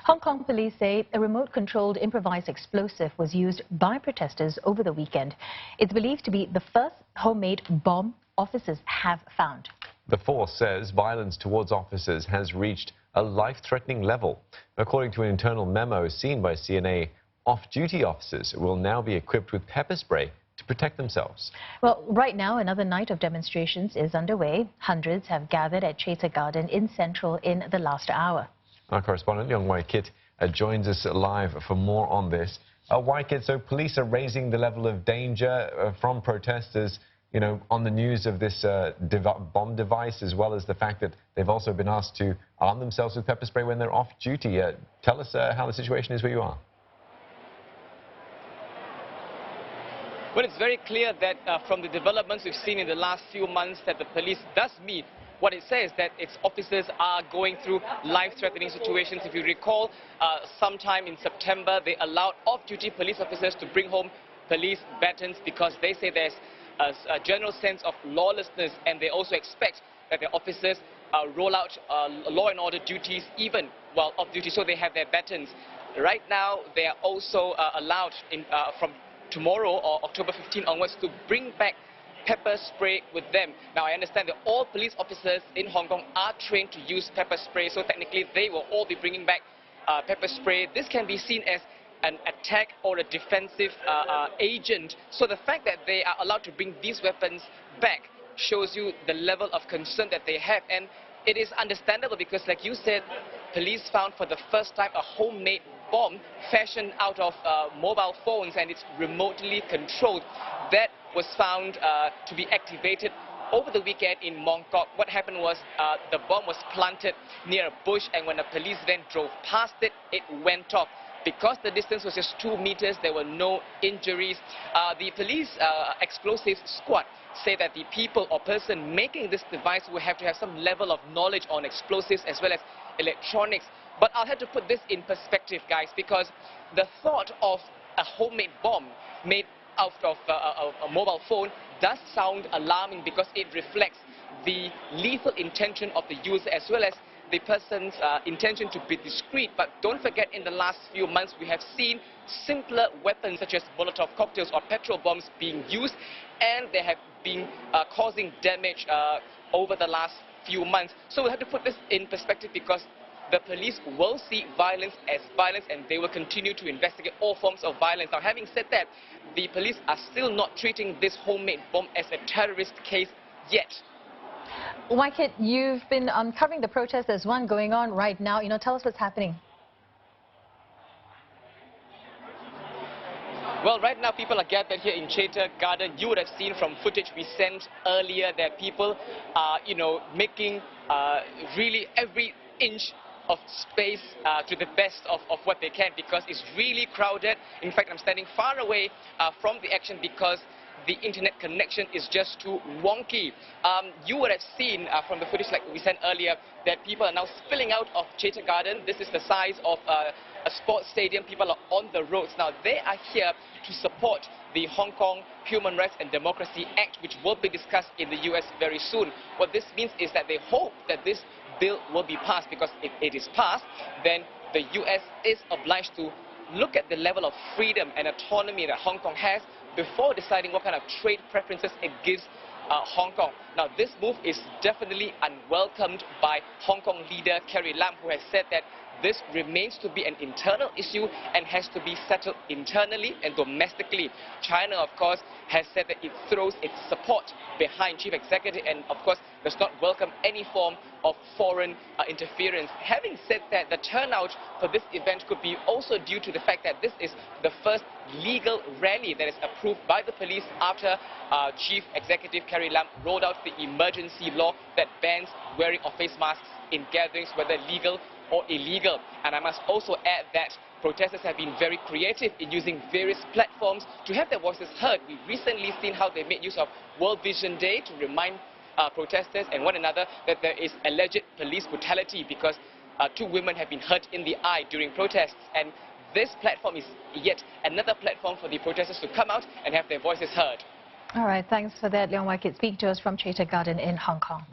Hong Kong police say a remote-controlled improvised explosive was used by protesters over the weekend. It's believed to be the first homemade bomb officers have found. The force says violence towards officers has reached a life-threatening level. According to an internal memo seen by CNA, off-duty officers will now be equipped with pepper spray to protect themselves. Well, right now, another night of demonstrations is underway. Hundreds have gathered at Chater Garden in Central in the last hour. Our correspondent, Wai Kit, joins us live for more on this. Wai Kit, so police are raising the level of danger from protesters, you know, on the news of this bomb device, as well as the fact that they've also been asked to arm themselves with pepper spray when they're off duty. Tell us how the situation is where you are. Well, it's very clear that from the developments we've seen in the last few months that the police does meet what it says, that its officers are going through life-threatening situations. If you recall, sometime in September, they allowed off-duty police officers to bring home police batons because they say there's a general sense of lawlessness, and they also expect that their officers roll out law and order duties even while off-duty, so they have their batons. Right now, they are also allowed from tomorrow or October 15 onwards to bring back pepper spray with them. Now, I understand that all police officers in Hong Kong are trained to use pepper spray, so technically they will all be bringing back pepper spray. This can be seen as an attack or a defensive agent. So the fact that they are allowed to bring these weapons back shows you the level of concern that they have. And it is understandable because, like you said, police found for the first time a homemade bomb fashioned out of mobile phones, and it's remotely controlled. That was found to be activated over the weekend in Mong Kok. What happened was the bomb was planted near a bush, and when the police then drove past it, it went off. Because the distance was just 2 meters, there were no injuries. The police explosives squad say that the people or person making this device will have to have some level of knowledge on explosives as well as electronics. But I'll have to put this in perspective, guys, because the thought of a homemade bomb made out of a mobile phone does sound alarming because it reflects the lethal intention of the user as well as the person's intention to be discreet. But don't forget, in the last few months, we have seen simpler weapons such as Molotov cocktails or petrol bombs being used, and they have been causing damage over the last few months. So we'll have to put this in perspective because the police will see violence as violence, and they will continue to investigate all forms of violence. Now, having said that, the police are still not treating this homemade bomb as a terrorist case yet. Wai Kit, you've been covering the protest. There's one going on right now. Tell us what's happening. Well, right now people are gathered here in Chater Garden. You would have seen from footage we sent earlier that people are, making really every inch of space to the best of what they can because it's really crowded. In fact, I'm standing far away from the action because the internet connection is just too wonky. You would have seen from the footage like we sent earlier that people are now spilling out of Chater Garden. This is the size of a sports stadium. People are on the roads. Now, they are here to support the Hong Kong Human Rights and Democracy Act, which will be discussed in the US very soon. What this means is that they hope that this bill will be passed, because if it is passed, then the US is obliged to look at the level of freedom and autonomy that Hong Kong has before deciding what kind of trade preferences it gives Hong Kong. Now, this move is definitely unwelcomed by Hong Kong leader Carrie Lam, who has said that this remains to be an internal issue and has to be settled internally and domestically. China, of course, has said that it throws its support behind Chief Executive and, of course, does not welcome any form of foreign interference. Having said that, the turnout for this event could be also due to the fact that this is the first legal rally that is approved by the police after Chief Executive Carrie Lam rolled out the emergency law that bans wearing of face masks in gatherings, whether legal or illegal. And I must also add that protesters have been very creative in using various platforms to have their voices heard. We've recently seen how they made use of World Vision Day to remind protesters and one another that there is alleged police brutality because 2 women have been hurt in the eye during protests. And this platform is yet another platform for the protesters to come out and have their voices heard. All right, thanks for that, Wai Kit. Speak to us from Chater Garden in Hong Kong.